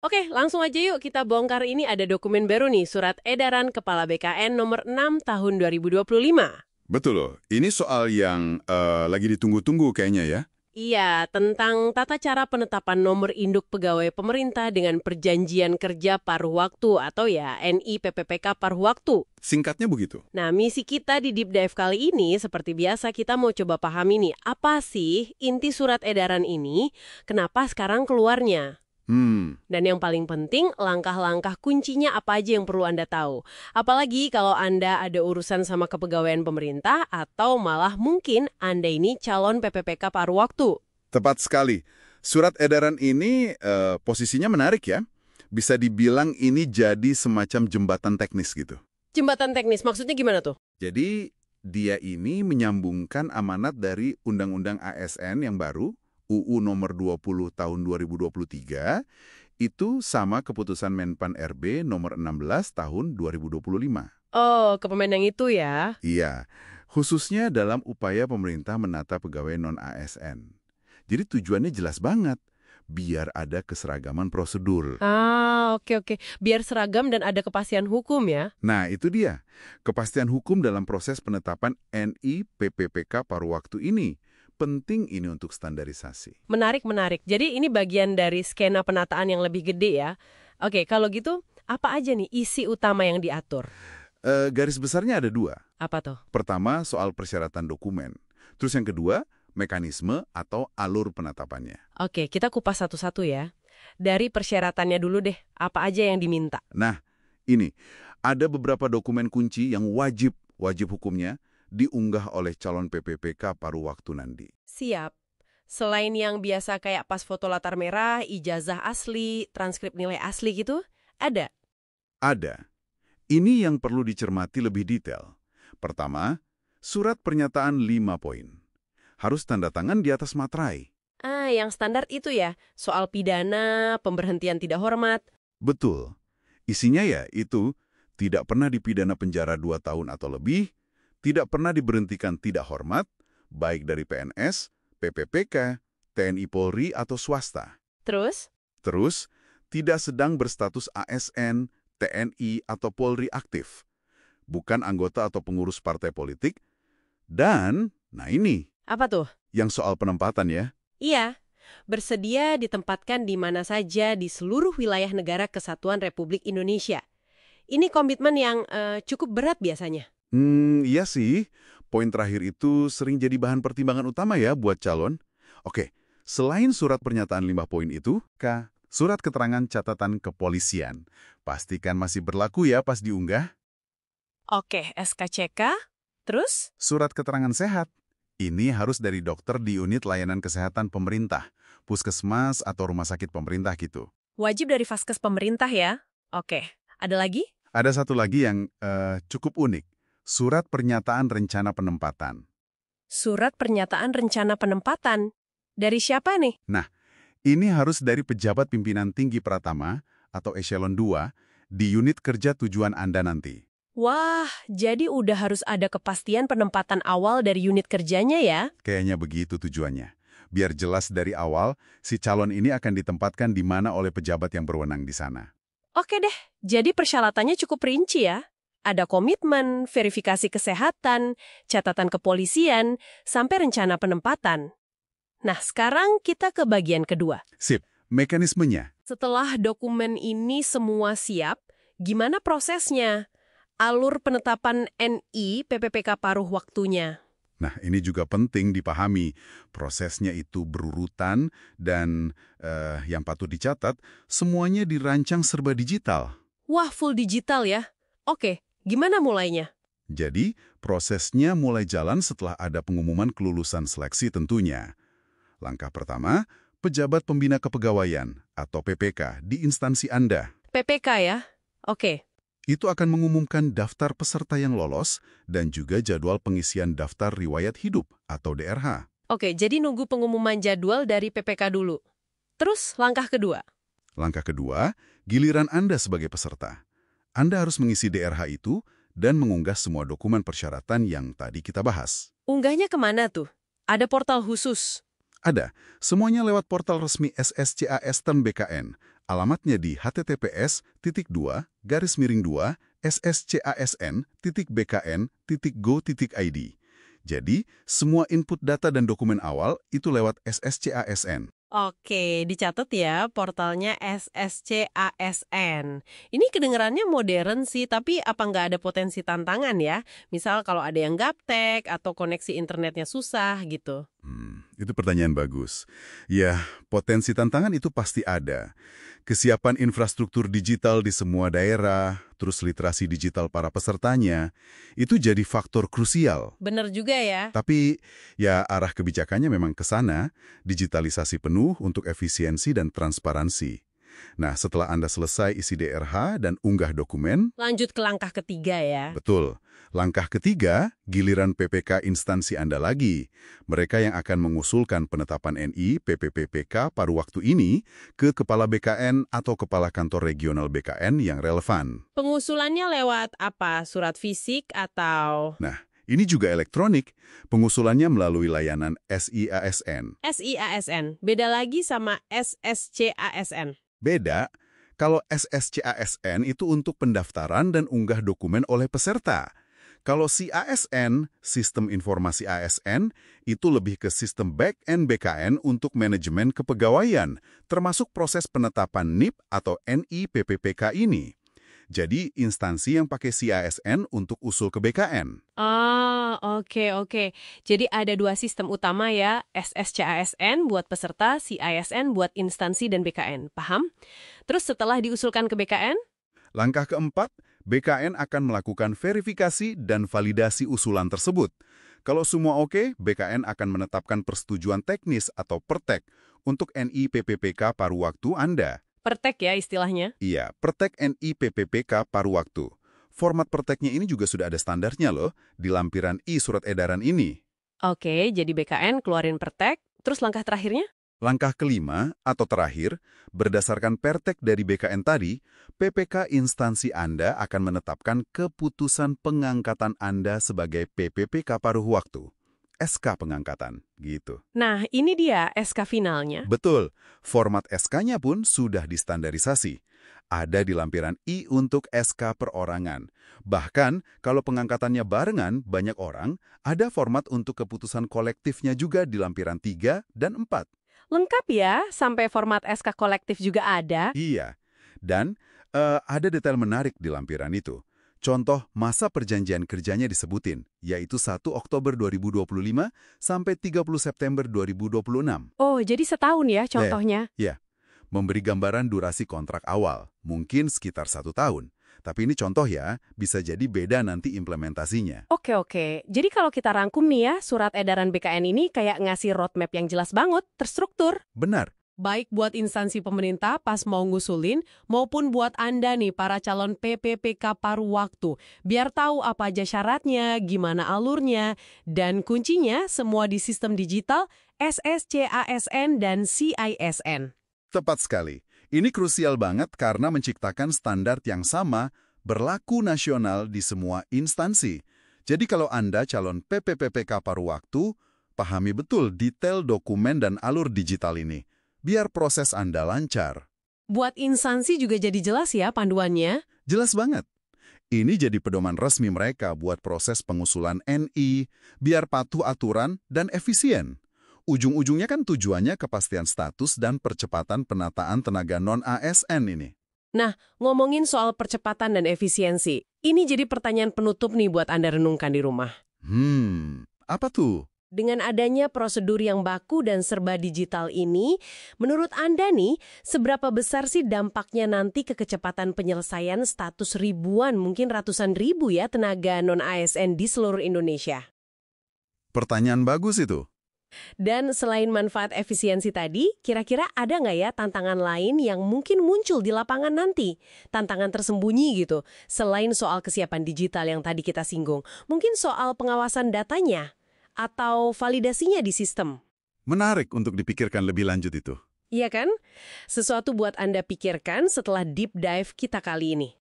Oke, langsung aja yuk kita bongkar ini ada dokumen baru nih, Surat Edaran Kepala BKN nomor 6 tahun 2025. Betul loh, ini soal yang lagi ditunggu-tunggu kayaknya ya. Iya, tentang tata cara penetapan nomor induk pegawai pemerintah dengan perjanjian kerja paruh waktu atau ya NIPPPK paruh waktu. Singkatnya begitu. Nah, misi kita di Deep Dive kali ini seperti biasa kita mau coba pahami nih, apa sih inti surat edaran ini, kenapa sekarang keluarnya? Dan yang paling penting, langkah-langkah kuncinya apa aja yang perlu Anda tahu. Apalagi kalau Anda ada urusan sama kepegawaian pemerintah atau malah mungkin Anda ini calon PPPK paruh waktu. Tepat sekali. Surat edaran ini posisinya menarik ya. Bisa dibilang ini jadi semacam jembatan teknis gitu. Jembatan teknis, maksudnya gimana tuh? Jadi dia ini menyambungkan amanat dari Undang-Undang ASN yang baru, UU nomor 20 tahun 2023, itu sama keputusan Menpan RB nomor 16 tahun 2025. Oh, kepemimpinan yang itu ya. Iya, khususnya dalam upaya pemerintah menata pegawai non-ASN. Jadi tujuannya jelas banget, biar ada keseragaman prosedur. Ah, oke. Biar seragam dan ada kepastian hukum ya. Nah, itu dia. Kepastian hukum dalam proses penetapan NIPPPK paruh waktu ini. Penting ini untuk standarisasi. Menarik. Jadi ini bagian dari skena penataan yang lebih gede ya. Oke, kalau gitu apa aja nih isi utama yang diatur? Garis besarnya ada dua. Apa tuh? Pertama, soal persyaratan dokumen. Terus yang kedua, mekanisme atau alur penetapannya. Oke, kita kupas satu-satu ya. Dari persyaratannya dulu deh, apa aja yang diminta? Nah, ini, ada beberapa dokumen kunci yang wajib hukumnya diunggah oleh calon PPPK paruh waktu nanti. Siap. Selain yang biasa kayak pas foto latar merah, ijazah asli, transkrip nilai asli gitu, ada? Ada. Ini yang perlu dicermati lebih detail. Pertama, surat pernyataan 5 poin. Harus tanda tangan di atas materai. Ah, yang standar itu ya, soal pidana, pemberhentian tidak hormat. Betul. Isinya ya itu, tidak pernah dipidana penjara 2 tahun atau lebih, tidak pernah diberhentikan tidak hormat, baik dari PNS, PPPK, TNI Polri atau swasta. Terus? Terus, tidak sedang berstatus ASN, TNI atau Polri aktif, bukan anggota atau pengurus partai politik, dan, nah ini, Apa tuh? yang soal penempatan ya. Iya, bersedia ditempatkan di mana saja di seluruh wilayah negara Kesatuan Republik Indonesia. Ini komitmen yang cukup berat biasanya. Iya sih. Poin terakhir itu sering jadi bahan pertimbangan utama ya buat calon. Oke, selain surat pernyataan 5 poin itu, surat keterangan catatan kepolisian. Pastikan masih berlaku ya pas diunggah. Oke, SKCK. Terus? Surat keterangan sehat. Ini harus dari dokter di unit layanan kesehatan pemerintah, puskesmas atau rumah sakit pemerintah gitu. Wajib dari Vaskes pemerintah ya? Oke, ada lagi? Ada satu lagi yang cukup unik. Surat pernyataan rencana penempatan. Surat pernyataan rencana penempatan. Dari siapa nih? Nah, ini harus dari pejabat pimpinan tinggi Pratama atau eselon 2 di unit kerja tujuan Anda nanti. Wah, jadi udah harus ada kepastian penempatan awal dari unit kerjanya ya? Kayaknya begitu tujuannya. Biar jelas dari awal, si calon ini akan ditempatkan di mana oleh pejabat yang berwenang di sana. Oke deh, jadi persyaratannya cukup rinci ya. Ada komitmen, verifikasi kesehatan, catatan kepolisian, sampai rencana penempatan. Nah, sekarang kita ke bagian kedua. Sip, mekanismenya. Setelah dokumen ini semua siap, gimana prosesnya? Alur penetapan NI PPPK paruh waktunya. Nah, ini juga penting dipahami. Prosesnya itu berurutan dan yang patut dicatat, semuanya dirancang serba digital. Wah, full digital ya? Oke, gimana mulainya? Jadi, prosesnya mulai jalan setelah ada pengumuman kelulusan seleksi tentunya. Langkah pertama, pejabat pembina kepegawaian atau PPK di instansi Anda. PPK ya? Oke. Itu akan mengumumkan daftar peserta yang lolos dan juga jadwal pengisian daftar riwayat hidup atau DRH. Oke, jadi nunggu pengumuman jadwal dari PPK dulu. Terus langkah kedua. Langkah kedua, giliran Anda sebagai peserta. Anda harus mengisi DRH itu dan mengunggah semua dokumen persyaratan yang tadi kita bahas. Unggahnya kemana tuh? Ada portal khusus? Ada, semuanya lewat portal resmi SSCA Eastern BKN Alamatnya di https://2/sscasn.bkn.go.id. Jadi, semua input data dan dokumen awal itu lewat SSCASN. Oke, dicatat ya portalnya SSCASN. Ini kedengarannya modern sih, tapi apa nggak ada potensi tantangan ya? Misal kalau ada yang gaptek atau koneksi internetnya susah gitu. Itu pertanyaan bagus. Ya, potensi tantangan itu pasti ada. Kesiapan infrastruktur digital di semua daerah, terus literasi digital para pesertanya, itu jadi faktor krusial. Bener juga ya. Tapi ya arah kebijakannya memang ke sana, digitalisasi penuh untuk efisiensi dan transparansi. Nah, setelah Anda selesai isi DRH dan unggah dokumen, Lanjut ke langkah ketiga ya. betul. Langkah ketiga, giliran PPK instansi Anda lagi. Mereka yang akan mengusulkan penetapan NI PPPPK paruh waktu ini ke Kepala BKN atau Kepala Kantor Regional BKN yang relevan. Pengusulannya lewat apa? Surat fisik atau Nah, ini juga elektronik. Pengusulannya melalui layanan SIASN. SIASN? Beda lagi sama SSCASN. Beda, kalau SSCASN itu untuk pendaftaran dan unggah dokumen oleh peserta. Kalau CASN, Sistem Informasi ASN, itu lebih ke sistem back-end BKN untuk manajemen kepegawaian, termasuk proses penetapan NIP atau NI PPPK ini. Jadi, instansi yang pakai CASN untuk usul ke BKN. Oke. Jadi ada dua sistem utama ya, SSCASN buat peserta, CASN buat instansi dan BKN. Paham? Terus setelah diusulkan ke BKN? Langkah keempat, BKN akan melakukan verifikasi dan validasi usulan tersebut. Kalau semua oke, BKN akan menetapkan persetujuan teknis atau pertek untuk NI PPPK paruh waktu Anda. Pertek ya istilahnya. Iya, pertek NI PPPK paruh waktu. Format perteknya ini juga sudah ada standarnya loh, di lampiran I surat edaran ini. Oke, jadi BKN keluarin pertek, terus langkah terakhirnya? Langkah kelima atau terakhir, berdasarkan pertek dari BKN tadi, PPK instansi Anda akan menetapkan keputusan pengangkatan Anda sebagai PPPK paruh waktu. SK pengangkatan, gitu. Nah, ini dia SK finalnya. Betul, format SK-nya pun sudah distandarisasi. Ada di lampiran I untuk SK perorangan. Bahkan, kalau pengangkatannya barengan banyak orang, ada format untuk keputusan kolektifnya juga di lampiran 3 dan 4. Lengkap ya, sampai format SK kolektif juga ada. Iya, dan ada detail menarik di lampiran itu. Contoh masa perjanjian kerjanya disebutin, yaitu 1 Oktober 2025 sampai 30 September 2026. Oh, jadi setahun ya contohnya? Ya, memberi gambaran durasi kontrak awal, mungkin sekitar 1 tahun. Tapi ini contoh ya, bisa jadi beda nanti implementasinya. Oke. Jadi kalau kita rangkum nih ya, surat edaran BKN ini kayak ngasih roadmap yang jelas banget, terstruktur. Benar. Baik buat instansi pemerintah pas mau ngusulin, maupun buat Anda nih para calon PPPK paruh waktu. Biar tahu apa aja syaratnya, gimana alurnya, dan kuncinya semua di sistem digital SSCASN dan CISN. Tepat sekali. Ini krusial banget karena menciptakan standar yang sama berlaku nasional di semua instansi. Jadi kalau Anda calon PPPPK paruh waktu, pahami betul detail dokumen dan alur digital ini, biar proses Anda lancar. Buat instansi juga jadi jelas ya panduannya? Jelas banget. Ini jadi pedoman resmi mereka buat proses pengusulan NI, biar patuh aturan dan efisien. Ujung-ujungnya kan tujuannya kepastian status dan percepatan penataan tenaga non-ASN ini. Nah, ngomongin soal percepatan dan efisiensi, ini jadi pertanyaan penutup nih buat Anda renungkan di rumah. Apa tuh? Dengan adanya prosedur yang baku dan serba digital ini, menurut Anda nih, seberapa besar sih dampaknya nanti ke kecepatan penyelesaian status ribuan, mungkin ratusan ribu ya tenaga non-ASN di seluruh Indonesia? Pertanyaan bagus itu. Dan selain manfaat efisiensi tadi, kira-kira ada nggak ya tantangan lain yang mungkin muncul di lapangan nanti? Tantangan tersembunyi gitu, selain soal kesiapan digital yang tadi kita singgung. Mungkin soal pengawasan datanya, atau validasinya di sistem. Menarik untuk dipikirkan lebih lanjut itu. Iya kan? Sesuatu buat Anda pikirkan setelah deep dive kita kali ini.